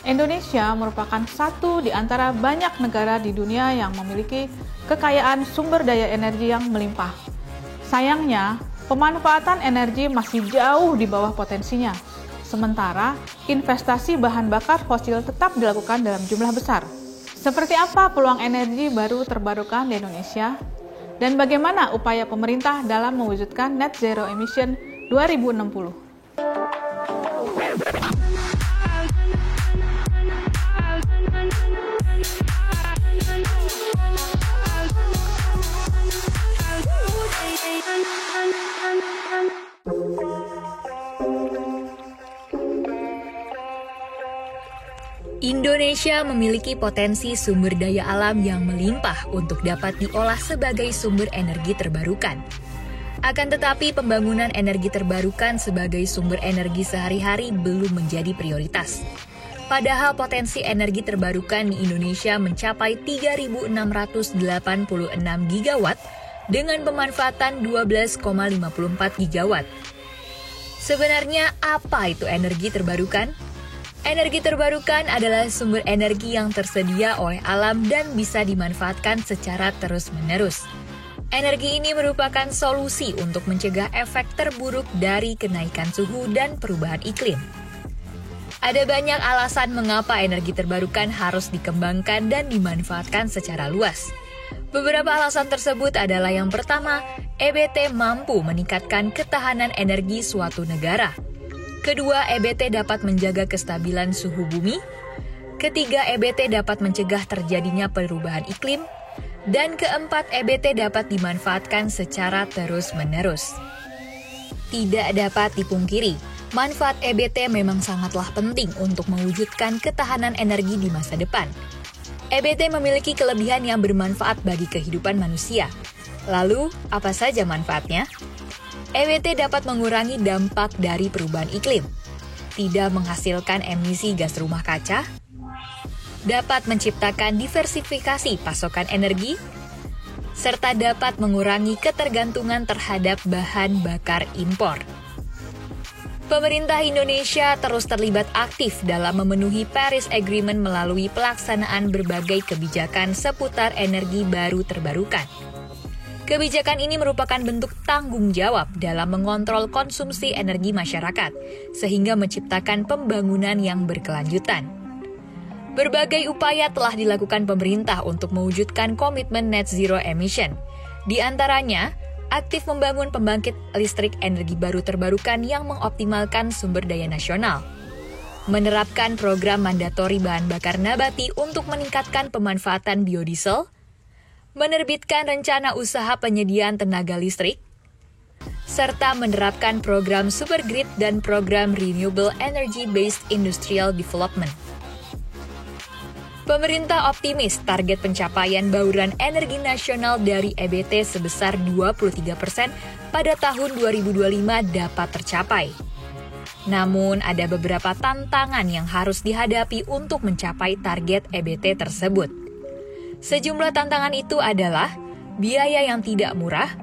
Indonesia merupakan satu di antara banyak negara di dunia yang memiliki kekayaan sumber daya energi yang melimpah. Sayangnya, pemanfaatan energi masih jauh di bawah potensinya. Sementara, investasi bahan bakar fosil tetap dilakukan dalam jumlah besar. Seperti apa peluang energi baru terbarukan di Indonesia? Dan bagaimana upaya pemerintah dalam mewujudkan net zero emission 2060? Indonesia memiliki potensi sumber daya alam yang melimpah untuk dapat diolah sebagai sumber energi terbarukan. Akan tetapi, pembangunan energi terbarukan sebagai sumber energi sehari-hari belum menjadi prioritas. Padahal potensi energi terbarukan di Indonesia mencapai 3.686 gigawatt dengan pemanfaatan 12,54 gigawatt. Sebenarnya apa itu energi terbarukan? Energi terbarukan adalah sumber energi yang tersedia oleh alam dan bisa dimanfaatkan secara terus-menerus. Energi ini merupakan solusi untuk mencegah efek terburuk dari kenaikan suhu dan perubahan iklim. Ada banyak alasan mengapa energi terbarukan harus dikembangkan dan dimanfaatkan secara luas. Beberapa alasan tersebut adalah yang pertama, EBT mampu meningkatkan ketahanan energi suatu negara. Kedua, EBT dapat menjaga kestabilan suhu bumi. Ketiga, EBT dapat mencegah terjadinya perubahan iklim. Dan keempat, EBT dapat dimanfaatkan secara terus-menerus. Tidak dapat dipungkiri, manfaat EBT memang sangatlah penting untuk mewujudkan ketahanan energi di masa depan. EBT memiliki kelebihan yang bermanfaat bagi kehidupan manusia. Lalu, apa saja manfaatnya? EBT dapat mengurangi dampak dari perubahan iklim, tidak menghasilkan emisi gas rumah kaca, dapat menciptakan diversifikasi pasokan energi, serta dapat mengurangi ketergantungan terhadap bahan bakar impor. Pemerintah Indonesia terus terlibat aktif dalam memenuhi Paris Agreement melalui pelaksanaan berbagai kebijakan seputar energi baru terbarukan. Kebijakan ini merupakan bentuk tanggung jawab dalam mengontrol konsumsi energi masyarakat, sehingga menciptakan pembangunan yang berkelanjutan. Berbagai upaya telah dilakukan pemerintah untuk mewujudkan komitmen net zero emission. Di antaranya, aktif membangun pembangkit listrik energi baru terbarukan yang mengoptimalkan sumber daya nasional, menerapkan program mandatori bahan bakar nabati untuk meningkatkan pemanfaatan biodiesel, menerbitkan rencana usaha penyediaan tenaga listrik, serta menerapkan program super grid dan program renewable energy based industrial development. Pemerintah optimis target pencapaian bauran energi nasional dari EBT sebesar 23% pada tahun 2025 dapat tercapai. Namun, ada beberapa tantangan yang harus dihadapi untuk mencapai target EBT tersebut. Sejumlah tantangan itu adalah biaya yang tidak murah,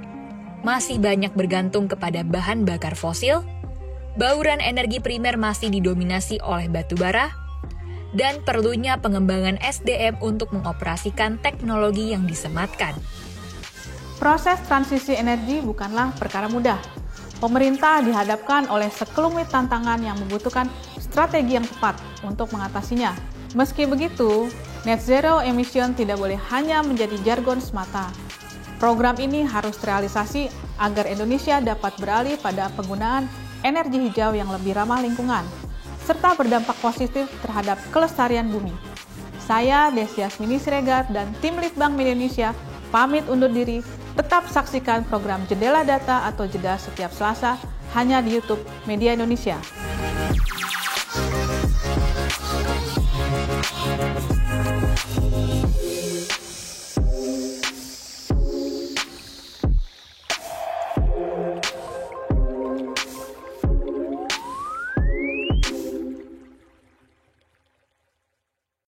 masih banyak bergantung kepada bahan bakar fosil, bauran energi primer masih didominasi oleh batu bara, dan perlunya pengembangan SDM untuk mengoperasikan teknologi yang disematkan. Proses transisi energi bukanlah perkara mudah. Pemerintah dihadapkan oleh sekelumit tantangan yang membutuhkan strategi yang tepat untuk mengatasinya. Meski begitu, net zero emission tidak boleh hanya menjadi jargon semata. Program ini harus terrealisasi agar Indonesia dapat beralih pada penggunaan energi hijau yang lebih ramah lingkungan, serta berdampak positif terhadap kelestarian bumi. Saya, Desi Yasmini Siregar, dan tim Litbang Indonesia pamit undur diri. Tetap saksikan program Jendela Data atau Jeda setiap Selasa hanya di YouTube Media Indonesia.